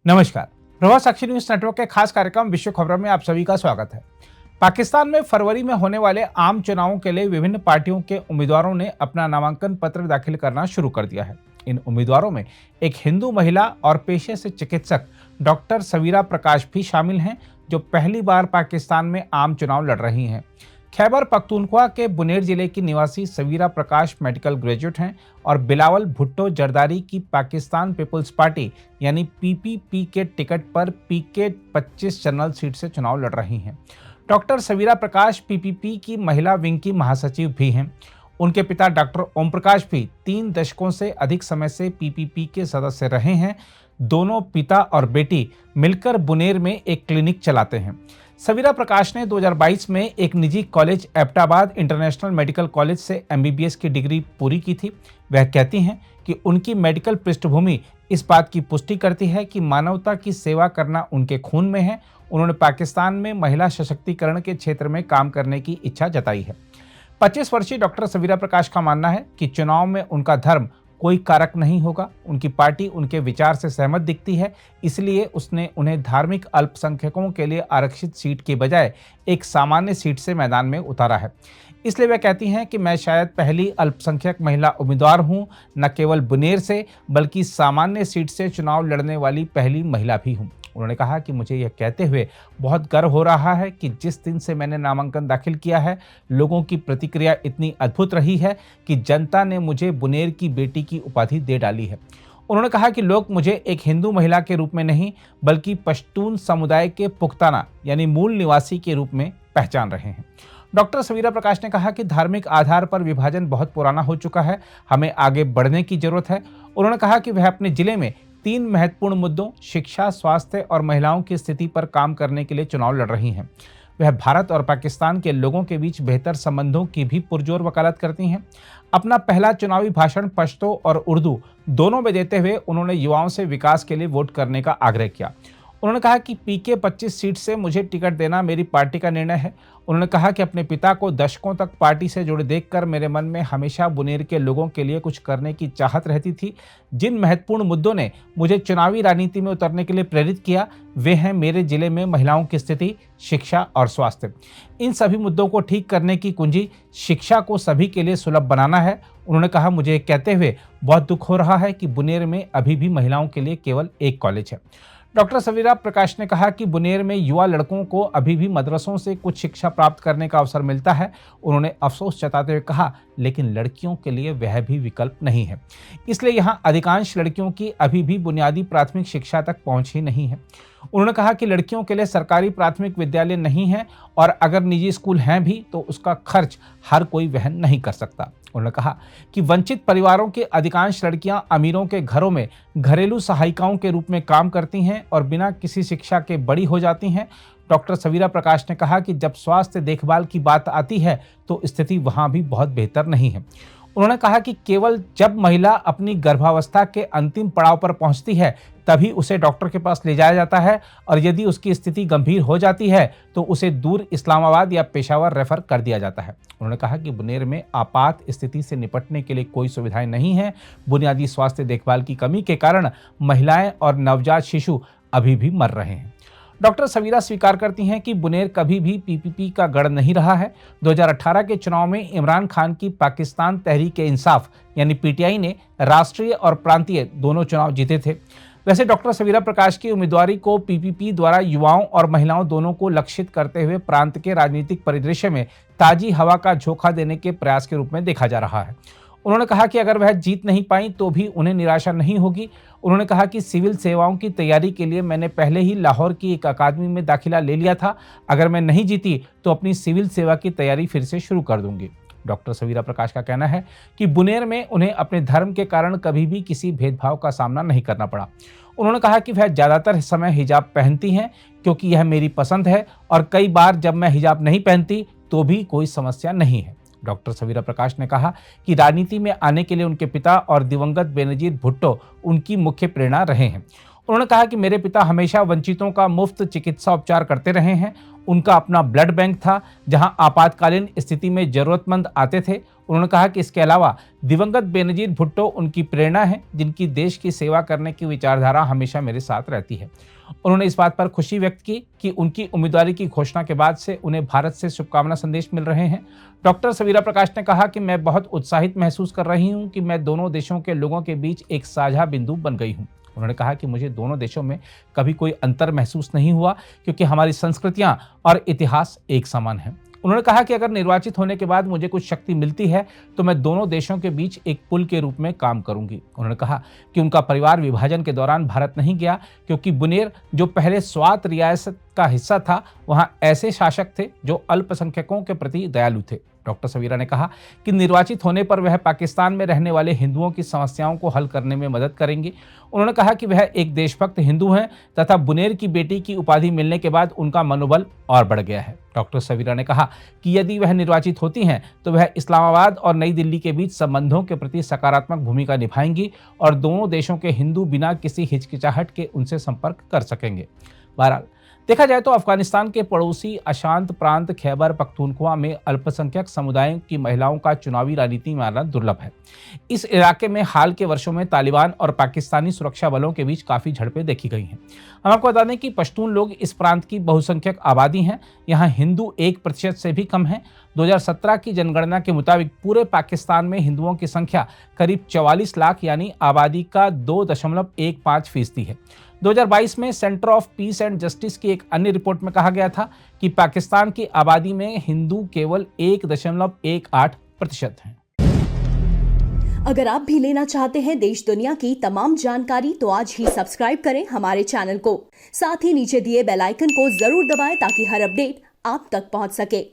नमस्कार। प्रभात साक्षी news network के खास कार्यक्रम विश्व खबरों में आप सभी का स्वागत है। पाकिस्तान में फरवरी में होने वाले आम चुनावों के लिए विभिन्न पार्टियों के उम्मीदवारों ने अपना नामांकन पत्र दाखिल करना शुरू कर दिया है। इन उम्मीदवारों में एक हिंदू महिला और पेशे से चिकित्सक डॉक्टर सवीरा प्रकाश भी शामिल हैं, जो पहली बार पाकिस्तान में आम चुनाव लड़ रही हैं। खैबर पख्तूनख्वा के बुनेर जिले की निवासी सवीरा प्रकाश मेडिकल ग्रेजुएट हैं और बिलावल भुट्टो जरदारी की पाकिस्तान पीपल्स पार्टी यानी पीपीपी के टिकट पर पीके 25 जनरल सीट से चुनाव लड़ रही हैं। डॉक्टर सवीरा प्रकाश पीपीपी की महिला विंग की महासचिव भी हैं। उनके पिता डॉक्टर ओम प्रकाश भी 3 दशकों से अधिक समय से पीपीपी के सदस्य रहे हैं। दोनों पिता और बेटी मिलकर बुनेर में एक क्लिनिक चलाते हैं। सवीरा प्रकाश ने 2022 में एक निजी college Abbottabad international medical college से एमबीबीएस की डिग्री पूरी की थी। वह कहती हैं कि उनकी मेडिकल पृष्ठभूमि इस बात की पुष्टि करती है कि मानवता की सेवा करना उनके खून में है। उन्होंने पाकिस्तान में महिला सशक्तिकरण के क्षेत्र में काम करने की इच्छा जताई है। 25 वर्षीय डॉक्टर सवीरा प्रकाश का मानना है कि चुनाव में उनका धर्म कोई कारक नहीं होगा। उनकी पार्टी उनके विचार से सहमत दिखती है, इसलिए उसने उन्हें धार्मिक अल्पसंख्यकों के लिए आरक्षित सीट के बजाय एक सामान्य सीट से मैदान में उतारा है। इसलिए वह कहती हैं कि मैं शायद पहली अल्पसंख्यक महिला उम्मीदवार हूं, न केवल बुनेर से बल्कि सामान्य सीट से चुनाव लड़ने वाली पहली महिला भी हूं। उन्होंने कहा कि मुझे यह कहते हुए बहुत गर्व हो रहा है कि जिस दिन से मैंने नामांकन दाखिल किया है, लोगों की प्रतिक्रिया इतनी अद्भुत रही है कि जनता ने मुझे बुनेर की बेटी की उपाधि दे डाली है। उन्होंने कहा कि लोग मुझे एक हिंदू महिला के रूप में नहीं बल्कि पश्तून समुदाय के पुख्ताना यानी मूल निवासी के रूप में पहचान रहे हैं। डॉक्टर सवीरा प्रकाश ने कहा कि धार्मिक आधार पर विभाजन बहुत पुराना हो चुका है, हमें आगे बढ़ने की जरूरत है। उन्होंने कहा कि वह अपने जिले में 3 महत्वपूर्ण मुद्दों शिक्षा, स्वास्थ्य और महिलाओं की स्थिति पर काम करने के लिए चुनाव लड़ रही हैं। वह भारत और पाकिस्तान के लोगों के बीच बेहतर संबंधों की भी पुरजोर वकालत करती हैं। अपना पहला चुनावी भाषण पश्तो और उर्दू दोनों में देते हुए उन्होंने युवाओं से विकास के लिए वोट करने का आग्रह किया। उन्होंने कहा कि पीके 25 सीट से मुझे टिकट देना मेरी पार्टी का निर्णय है। उन्होंने कहा कि अपने पिता को दशकों तक पार्टी से जुड़े देखकर मेरे मन में हमेशा बुनेर के लोगों के लिए कुछ करने की चाहत रहती थी। जिन महत्वपूर्ण मुद्दों ने मुझे चुनावी राजनीति में उतरने के लिए प्रेरित किया, वे हैं मेरे जिले में महिलाओं की स्थिति, शिक्षा और स्वास्थ्य। इन सभी मुद्दों को ठीक करने की कुंजी शिक्षा को सभी के लिए सुलभ बनाना है। उन्होंने कहा, मुझे कहते हुए बहुत दुख हो रहा है कि बुनेर में अभी भी महिलाओं के लिए केवल एक कॉलेज है। डॉक्टर सवीरा प्रकाश ने कहा कि बुनेर में युवा लड़कों को अभी भी मदरसों से कुछ शिक्षा प्राप्त करने का अवसर मिलता है। उन्होंने अफसोस जताते हुए कहा, लेकिन लड़कियों के लिए वह भी विकल्प नहीं है, इसलिए यहाँ अधिकांश लड़कियों की अभी भी बुनियादी प्राथमिक शिक्षा तक पहुँच ही नहीं है। उन्होंने कहा कि लड़कियों के लिए सरकारी प्राथमिक विद्यालय नहीं है और अगर निजी स्कूल हैं भी तो उसका खर्च हर कोई वहन नहीं कर सकता। उन्होंने कहा कि वंचित परिवारों के अधिकांश लड़कियां अमीरों के घरों में घरेलू सहायिकाओं के रूप में काम करती हैं और बिना किसी शिक्षा के बड़ी हो जाती हैं। डॉक्टर सवीरा प्रकाश ने कहा कि जब स्वास्थ्य देखभाल की बात आती है तो स्थिति वहां भी बहुत बेहतर नहीं है। उन्होंने कहा कि केवल जब महिला अपनी गर्भावस्था के अंतिम पड़ाव पर पहुंचती है तभी उसे डॉक्टर के पास ले जाया जाता है और यदि उसकी स्थिति गंभीर हो जाती है तो उसे दूर इस्लामाबाद या पेशावर रेफर कर दिया जाता है। उन्होंने कहा कि बुनेर में आपात स्थिति से निपटने के लिए कोई सुविधाएं नहीं है। बुनियादी स्वास्थ्य देखभाल की कमी के कारण महिलाएं और नवजात शिशु अभी भी मर रहे हैं। डॉक्टर सवीरा स्वीकार करती हैं कि बुनेर कभी भी पीपीपी का गढ़ नहीं रहा है। 2018 के चुनाव में इमरान खान की पाकिस्तान तहरीक-ए-इंसाफ यानी पीटीआई ने राष्ट्रीय और प्रांतीय दोनों चुनाव जीते थे। वैसे डॉक्टर सवीरा प्रकाश की उम्मीदवारी को पीपीपी द्वारा युवाओं और महिलाओं दोनों को लक्षित करते हुए प्रांत के राजनीतिक परिदृश्य में ताजी हवा का झोंका देने के प्रयास के रूप में देखा जा रहा है। उन्होंने कहा कि अगर वह जीत नहीं पाई तो भी उन्हें निराशा नहीं होगी। उन्होंने कहा कि सिविल सेवाओं की तैयारी के लिए मैंने पहले ही लाहौर की एक अकादमी में दाखिला ले लिया था। अगर मैं नहीं जीती तो अपनी सिविल सेवा की तैयारी फिर से शुरू कर दूंगी। डॉक्टर सवीरा प्रकाश का कहना है कि बुनेर में उन्हें अपने धर्म के कारण कभी भी किसी भेदभाव का सामना नहीं करना पड़ा। उन्होंने कहा कि वह ज़्यादातर समय हिजाब पहनती हैं क्योंकि यह मेरी पसंद है और कई बार जब मैं हिजाब नहीं पहनती तो भी कोई समस्या नहीं है। डॉक्टर सवीरा प्रकाश ने कहा कि राजनीति में आने के लिए उनके पिता और दिवंगत बेनजीर भुट्टो उनकी मुख्य प्रेरणा रहे हैं। उन्होंने कहा कि मेरे पिता हमेशा वंचितों का मुफ्त चिकित्सा उपचार करते रहे हैं। उनका अपना ब्लड बैंक था जहां आपातकालीन स्थिति में जरूरतमंद आते थे। उन्होंने कहा कि इसके अलावा दिवंगत बेनजीर भुट्टो उनकी प्रेरणा है, जिनकी देश की सेवा करने की विचारधारा हमेशा मेरे साथ रहती है। उन्होंने इस बात पर खुशी व्यक्त की कि उनकी उम्मीदवारी की घोषणा के बाद से उन्हें भारत से शुभकामना संदेश मिल रहे हैं। डॉक्टर सवीरा प्रकाश ने कहा कि मैं बहुत उत्साहित महसूस कर रही हूं कि मैं दोनों देशों के लोगों के बीच एक साझा बिंदु बन गई हूं। उन्होंने कहा कि मुझे दोनों देशों में कभी कोई अंतर महसूस नहीं हुआ, क्योंकि हमारी संस्कृतियां और इतिहास एक समान हैं। उन्होंने कहा कि अगर निर्वाचित होने के बाद मुझे कुछ शक्ति मिलती है तो मैं दोनों देशों के बीच एक पुल के रूप में काम करूंगी। उन्होंने कहा कि उनका परिवार विभाजन के दौरान भारत नहीं गया, क्योंकि बुनेर जो पहले स्वात रियासत का हिस्सा था, वहां ऐसे शासक थे जो अल्पसंख्यकों के प्रति दयालु थे। डॉक्टर सवीरा ने कहा कि निर्वाचित होने पर वह पाकिस्तान में रहने वाले हिंदुओं की समस्याओं को हल करने में मदद करेंगे। उन्होंने कहा कि वह एक देशभक्त हिंदू हैं तथा बुनेर की बेटी की उपाधि मिलने के बाद उनका मनोबल और बढ़ गया है। डॉक्टर सवीरा ने कहा कि यदि वह निर्वाचित होती हैं तो वह इस्लामाबाद और नई दिल्ली के बीच संबंधों के प्रति सकारात्मक भूमिका निभाएंगी और दोनों देशों के हिंदू बिना किसी हिचकिचाहट के उनसे संपर्क कर सकेंगे। बहरहाल देखा जाए तो अफगानिस्तान के पड़ोसी अशांत प्रांत खैबर पख्तूनख्वा में अल्पसंख्यक समुदायों की महिलाओं का चुनावी राजनीति में आना दुर्लभ है। इस इलाके में हाल के वर्षों में तालिबान और पाकिस्तानी सुरक्षा बलों के बीच काफी झड़पें देखी गई हैं। हम आपको बता दें कि पश्तून लोग इस प्रांत की बहुसंख्यक आबादी हैं। यहाँ हिंदू 1% से भी कम है। 2017 की जनगणना के मुताबिक पूरे पाकिस्तान में हिंदुओं की संख्या करीब 44 लाख यानी आबादी का 2.15% है। 2022 में centre of peace and justice की एक अन्य रिपोर्ट में कहा गया था कि पाकिस्तान की आबादी में हिंदू केवल 1.18% हैं। अगर आप भी लेना चाहते हैं देश दुनिया की तमाम जानकारी तो आज ही सब्सक्राइब करें हमारे चैनल को। साथ ही नीचे दिए बेल आइकन को जरूर दबाएं ताकि हर अपडेट आप तक पहुंच सके।